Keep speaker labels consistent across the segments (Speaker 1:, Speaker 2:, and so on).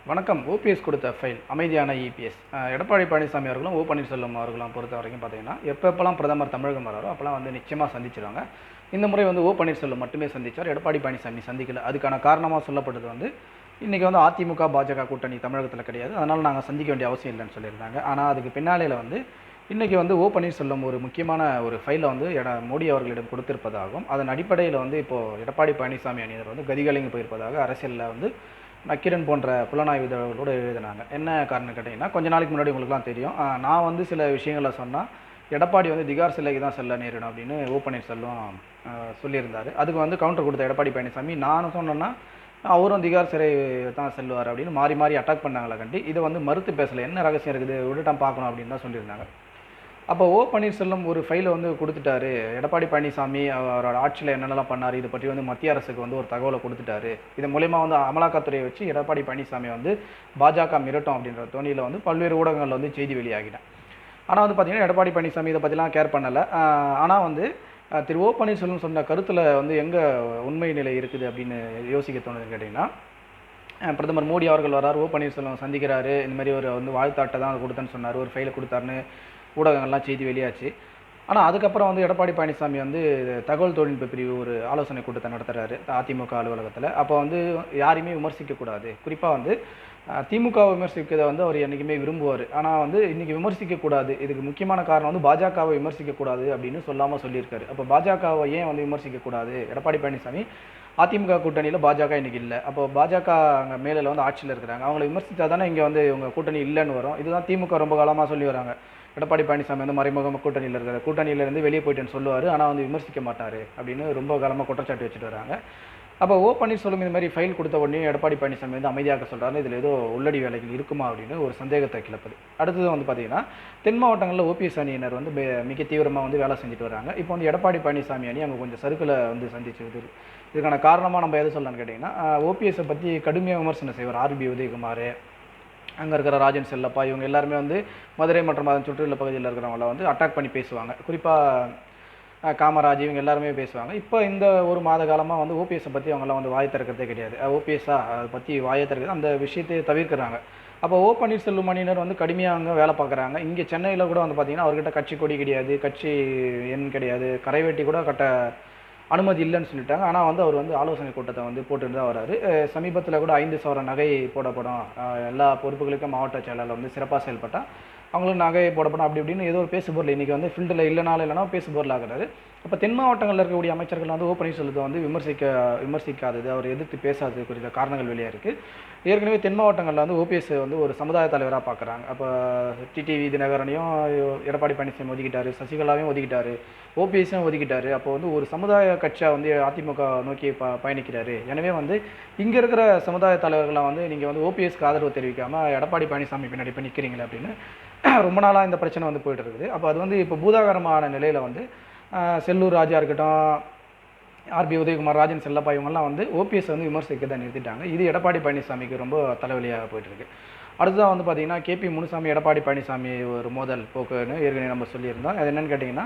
Speaker 1: வணக்கம். ஓபிஎஸ் கொடுத்த ஃபைல் அமைதியான இபிஎஸ். எடப்பாடி பழனிசாமி அவர்களும் பன்னீர்செல்வம் அவர்களும் பொறுத்த வரைக்கும் பார்த்தீங்கன்னா, எப்பப்போலாம் பிரதமர் தமிழகம் வராரோ அப்போலாம் வந்து நிச்சயமாக சந்திச்சிருவாங்க. இந்த முறை வந்து பன்னீர்செல்வம் மட்டுமே சந்தித்தார். எடப்பாடி பழனிசாமி சந்திக்கல. அதுக்கான காரணமாக சொல்லப்பட்டது வந்து, இன்றைக்கி வந்து அதிமுக பாஜக கூட்டணி தமிழகத்தில் கிடையாது, அதனால் நாங்கள் சந்திக்க வேண்டிய அவசியம் இல்லைன்னு சொல்லியிருந்தாங்க. ஆனால் அதுக்கு பின்னாலையில் வந்து இன்றைக்கி வந்து பன்னீர்செல்வம் ஒரு முக்கியமான ஒரு ஃபைலை வந்து மோடி அவர்களிடம் கொடுத்திருப்பதாகவும், அதன் அடிப்படையில் வந்து இப்போது எடப்பாடி பழனிசாமி அணியினர் வந்து கதிகலங்கி போயிருப்பதாக அரசியலில் வந்து நக்கீரன் போன்ற புலனாய்வு இதழ்களோடு எழுதினாங்க. என்ன காரணம் கேட்டிங்கன்னா, கொஞ்ச நாளைக்கு முன்னாடி உங்களுக்குலாம் தெரியும், நான் வந்து சில விஷயங்களை சொன்னால் எடப்பாடி வந்து திகார் சிலைக்கு தான் செல்ல நேரிடும் அப்படின்னு பன்னீர்செல்வம் சொல்லியிருந்தார். அதுக்கு வந்து கவுண்டர் கொடுத்த எடப்பாடி பழனிசாமி, நானும் சொன்னேன்னா அவரும் திகார் சிறை தான் செல்வார் அப்படின்னு மாறி மாறி அட்டாக் பண்ணாங்களே கண்டி இதை வந்து மறுத்து பேசலை. என்ன ரகசியம் இருக்குது விட்டுட்டான் பார்க்கணும் அப்படின்னு தான் சொல்லியிருந்தாங்க. அப்போ பன்னீர்செல்வம் ஒரு ஃபைலை வந்து கொடுத்துட்டாரு. எடப்பாடி பழனிசாமி அவரோட ஆட்சியில் என்னென்னலாம் பண்ணார், இதை பற்றி வந்து மத்திய அரசுக்கு வந்து ஒரு தகவலை கொடுத்துட்டாரு. இது மூலயமா வந்து அமலாக்கத்துறையை வச்சு எடப்பாடி பழனிசாமி வந்து பாஜக மிரட்டும் அப்படின்ற தோணியில் வந்து பல்வேறு ஊடகங்களில் வந்து செய்தி வெளியாகிட்டேன். ஆனால் வந்து பார்த்திங்கன்னா எடப்பாடி பழனிசாமி இதை பற்றிலாம் கேர் பண்ணலை. ஆனால் வந்து திரு பன்னீர்செல்வம் சொன்ன கருத்தில் வந்து எங்கே உண்மை நிலை இருக்குது அப்படின்னு யோசிக்க தோணுதுன்னு கேட்டிங்கன்னா, பிரதமர் மோடி அவர்கள் வரார், பன்னீர்செல்வம் சந்திக்கிறாரு, இந்தமாதிரி ஒரு வந்து வாழ்த்தாட்டை தான் கொடுத்தேன்னு சொன்னார், ஒரு ஃபைலை கொடுத்தாருன்னு ஊடகங்கள்லாம் செய்தி வெளியாச்சு. ஆனால் அதுக்கப்புறம் வந்து எடப்பாடி பழனிசாமி வந்து தகவல் தொழில்நுட்ப பிரிவு ஒரு ஆலோசனை கூட்டத்தை நடத்துகிறாரு அதிமுக அலுவலகத்தில். அப்போ வந்து யாரையுமே விமர்சிக்கக்கூடாது, குறிப்பாக வந்து திமுகவை விமர்சிக்கிறத வந்து அவர் என்றைக்குமே விரும்புவார். ஆனால் வந்து இன்றைக்கி விமர்சிக்கக்கூடாது, இதுக்கு முக்கியமான காரணம் வந்து பாஜகவை விமர்சிக்கக்கூடாது அப்படின்னு சொல்லாமல் சொல்லியிருக்காரு. அப்போ பாஜகவை ஏன் வந்து விமர்சிக்கக்கூடாது? எடப்பாடி பழனிசாமி அதிமுக கூட்டணியில் பாஜக இன்றைக்கி இல்லை, அப்போ பாஜக அங்கே மேலில் வந்து ஆட்சியில் இருக்கிறாங்க, அவங்களை விமர்சித்தா தானே இங்கே வந்து இவங்க கூட்டணி இல்லைன்னு வரும். இதுதான் திமுக ரொம்ப காலமாக சொல்லி வராங்க. எடப்பாடி பழனிசாமி வந்து மறைமுக கூட்டணியில் இருக்கிற கூட்டணியிலேருந்து வெளியே போயிட்டேன்னு சொல்லுவார், ஆனால் வந்து விமர்சிக்க மாட்டார் அப்படின்னு ரொம்ப காலமாக குற்றச்சாட்டு வச்சுட்டு வராங்க. அப்போ பன்னீர்செல்வம் இந்த மாதிரி ஃபைல் கொடுத்த உடனே எடப்பாடி பழனிசாமி வந்து அமைதியாக சொல்கிறாரு, இதில் ஏதோ உள்ளடி வேலைகள் இருக்குமா அப்படின்னு ஒரு சந்தேகத்தை கிளப்புது. அடுத்தது வந்து பார்த்திங்கன்னா, தென் மாவட்டங்களில் ஓபிஎஸ் அணியினர் வந்து மிக தீவிரமாக வந்து வேலை செஞ்சுட்டு வராங்க. இப்போ வந்து எடப்பாடி பழனிசாமி அணி அங்கே கொஞ்சம் சறுக்கில் வந்து சந்திச்சு இதுக்கான காரணமாக நம்ம எது சொல்லலாம்னு கேட்டிங்கன்னா, ஓபிஎஸை பற்றி கடுமையாக விமர்சனம் செய்வார் ஆர்பி உதயகுமார், அங்கே இருக்கிற ராஜன் செல்லப்பா, இவங்க எல்லாருமே வந்து மதுரை மற்றும் அதன் சுற்றியுள்ள பகுதியில் இருக்கிறவங்கள வந்து அட்டாக் பண்ணி பேசுவாங்க. குறிப்பாக காமராஜ் இவங்க எல்லாருமே பேசுவாங்க. இப்போ இந்த ஒரு மாத காலமாக வந்து ஓபிஎஸை பற்றி அவங்களாம் வந்து வாயை திறக்கிறதே கிடையாது. ஓபிஎஸ்ஸா அதை பற்றி வாயை திறக்கிறது அந்த விஷயத்தை தவிர்க்கிறாங்க. அப்போ பன்னீர்செல்வம் அணியினர் வந்து கடுமையாக அங்கே வேலை பார்க்குறாங்க. இங்கே சென்னையில் கூட வந்து பார்த்திங்கன்னா அவர்கிட்ட கட்சி கொடி கிடையாது, கட்சி எண் கிடையாது, கரைவேட்டி கூட கட்ட அனுமதி இல்லைன்னு சொல்லிட்டாங்க. ஆனால் வந்து அவர் வந்து ஆலோசனை கூட்டத்தை வந்து போட்டுட்டு தான் வராரு. சமீபத்தில் கூட 5 சவர நகை போடப்படும், எல்லா பொறுப்புகளுக்கும் மாவட்ட செயலாளர் வந்து சிறப்பாக செயல்பட்டால் அவங்களுக்கு நகை போடப்படும் அப்படி இப்படின்னு ஏதோ ஒரு பேசுபொருள் இன்றைக்கி வந்து ஃபீல்டில் இல்லைனா பேசுபொருள் ஆகிறாரு. அப்போ தென் மாவட்டங்களில் இருக்கக்கூடிய அமைச்சர்கள் வந்து பன்னீர்செல்வத்தை வந்து விமர்சிக்காதது, அவர் எதிர்த்து பேசாதது குறித்த காரணங்கள் வெளியாக இருக்குது. ஏற்கனவே தென் மாவட்டங்களில் வந்து ஓபிஎஸ் வந்து ஒரு சமுதாய தலைவராக பார்க்குறாங்க. அப்போ டிடிவி தினகரனையும் எடப்பாடி பழனிசாமி ஒதுக்கிட்டார், சசிகலாவையும் ஒதுக்கிட்டார், ஓபிஎஸையும் ஒதுக்கிட்டார். அப்போ வந்து ஒரு சமுதாய கட்சியாக வந்து அதிமுக நோக்கி பயணிக்கிறாரு. எனவே வந்து இங்கே இருக்கிற சமுதாய தலைவர்களாக வந்து நீங்கள் வந்து ஓபிஎஸ்க்கு ஆதரவு தெரிவிக்காமல் எடப்பாடி பழனிசாமி பின்னாடி போய் நிற்கிறீங்களே அப்படின்னு ரொம்ப நாளாக இந்த பிரச்சனை வந்து போய்ட்டு இருக்குது. அப்போ அது வந்து இப்போ பூதாகரமான நிலையில் வந்து செல்லூர் ராஜா இருக்கட்டும், ஆர்பி உதயகுமார், ராஜன் செல்லப்பா இவங்கெல்லாம் வந்து ஓபிஎஸ் வந்து விமர்சிக்கிறத நிறுத்திட்டாங்க. இது எடப்பாடி பழனிசாமிக்கு ரொம்ப தலைவலியாக போயிட்டுருக்கு. அடுத்ததான் வந்து பார்த்திங்கன்னா, கேபி முனுசாமி எடப்பாடி பழனிசாமி ஒரு மோதல் போக்குன்னு ஏற்கனவே நம்ம சொல்லியிருந்தோம். அது என்னென்னு கேட்டிங்கன்னா,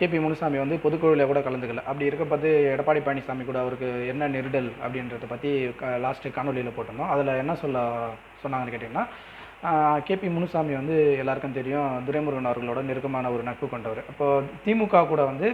Speaker 1: கேபி முனுசாமி வந்து பொதுக்குழுவில் கூட கலந்துக்கல. அப்படி இருக்க பார்த்து எடப்பாடி பழனிசாமி கூட அவருக்கு என்ன நெருடல் அப்படின்றத பற்றி லாஸ்ட்டு காணொலியில் போட்டிருந்தோம். அதில் என்ன சொன்னாங்கன்னு கேட்டிங்கன்னா, கேபி முனுசாமி வந்து எல்லாருக்கும் தெரியும், துரைமுருகன் அவர்களோட நெருக்கமான ஒரு நட்பு கொண்டவர். அப்போது திமுக கூட வந்து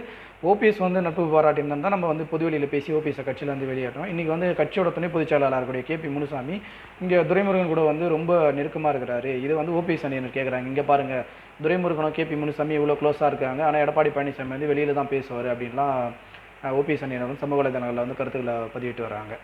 Speaker 1: ஓபிஎஸ் வந்து நட்பு பாராட்டியிருந்தால் தான் நம்ம வந்து பொதுவெளியில் பேசி ஓபிஎஸை கட்சியில் வந்து வெளியேற்றோம். இன்றைக்கி வந்து கட்சியோட துணை பொதுச் செயலாளர் இருக்கக்கூடிய கேபி முனுசாமி இங்கே துரைமுருகன் கூட வந்து ரொம்ப நெருக்கமாக இருக்கிறாரு. இது வந்து ஓபிஎஸ் அணியினர் கேட்குறாங்க, இங்கே பாருங்கள் துரைமுருகனும் கேபி முனுசாமி இவ்வளோ க்ளோஸாக இருக்காங்க, ஆனால் எடப்பாடி பழனிசாமி வந்து வெளியில் தான் பேசுவார் அப்படின்லாம் ஓபிஎஸ் அணியினர் வந்து சமூக வலைதளங்களில் வந்து கருத்துக்களை பதிவிட்டு வராங்க.